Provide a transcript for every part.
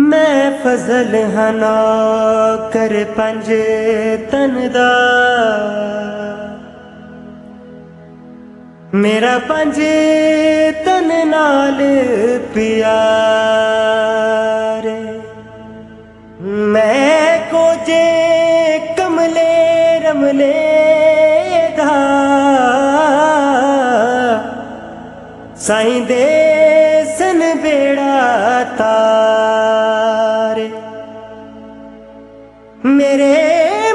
मैं फजल हाँ नौकर पंज तन दा, मेरा पंज तन नाल प्यार। मैं कोजे कमले रमले दा साईं दे सन बेड़ा तारे। मेरे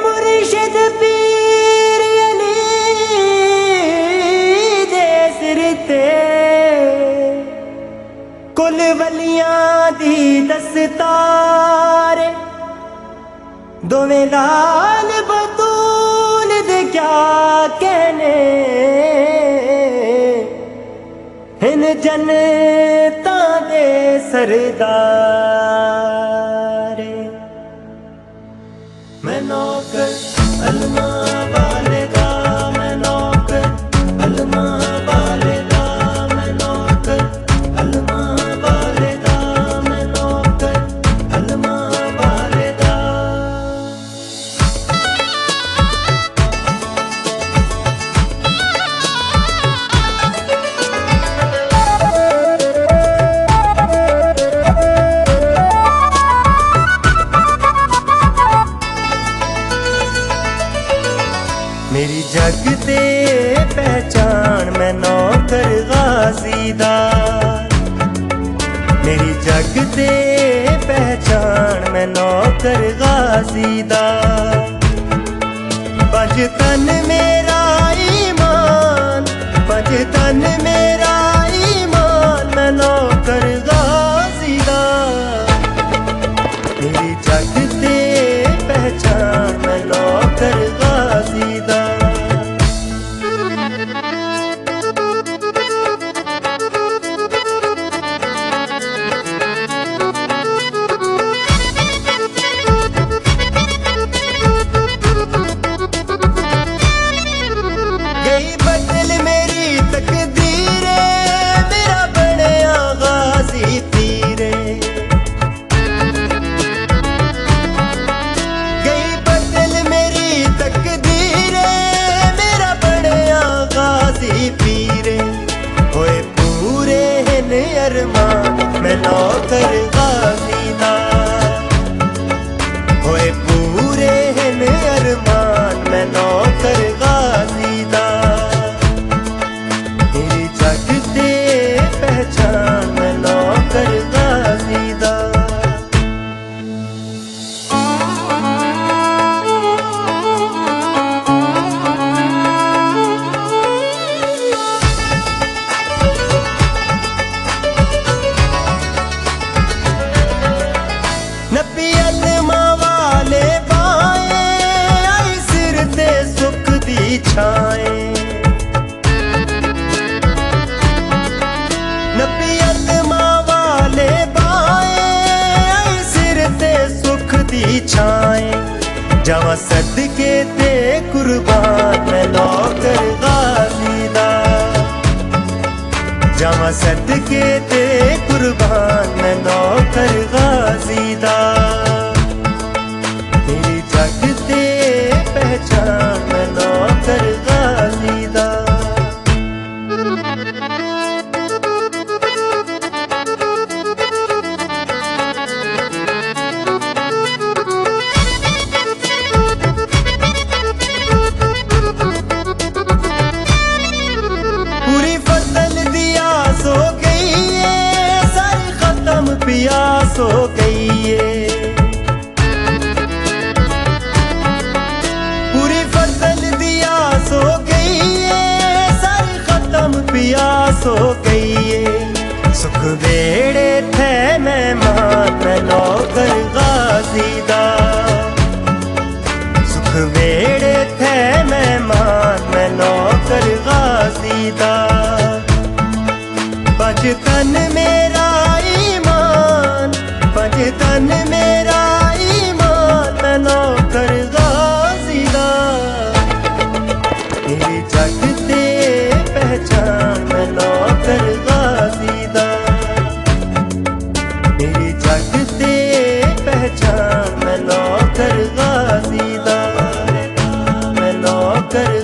मुर्शिद पीर अली दे सिर ते कुल वलियां दी दस्तार। दोवें लाल बतूल दे क्या कहने, हिन जन्नतां दे सरदार। मैं नौकर अलमा वाले दा, मैं नौकर अलमा वाले दा, मैं नौकर अलमा वाले दा, मैं नौकर अलमा वाले दा। मेरी जग ते पहचान मैं नौकर गाजी दा, मेरी जग ते पहचान मैं नौकर गाजी दा। पंज तन मेरा ईमान, पंज तन मेरा ईमान मैं नौकर गाजी दा। मेरी जग ते पहचान मैं नौकर गाजी दा। गई बदल मेरी तकदीर, मेरा बनया गाजी पीरे। गई बदल मेरी तकदीर, मेरा बनया गाजी पीरे। होए पूरे हिन अरमान मैं नौकर गाजी दा, होए पूरे हिन अरमान मैं नौकर गाजी दा। मेरी जग ते पहचान मैं नौकर गाजी दा। नबी अलमा वाले पाए आई सिर ते सुख दी छाए। नबी अलमा वाले पाए आई सिर ते सुख दी छाए। जावा सदके ते कुर्बान मैं नौकर गाजी दा, जावा सदके ते कुर्बान मैं नौकर गाजी दा। मेरी जग ते पहचान मैं नौकर गाजी दा। पूरी फसल दी आस हो गई है, सारी खत्म प्यास हो गई है। पूरी फसल दी आस हो गई है, सारी खत्म प्यास हो गई है। सुख वेड़े थे मेहमान मैं नौकर गाजी दा, सुख वेड़े थे मेहमान मैं नौकर गाजी दा। पंज तन मेरा ईमान, पंज तन मेरा ईमान मैं नौकर गाजी दा। मेरी जग ते पहचान मैं नौकर गाजी दा। मेरी जग ते कर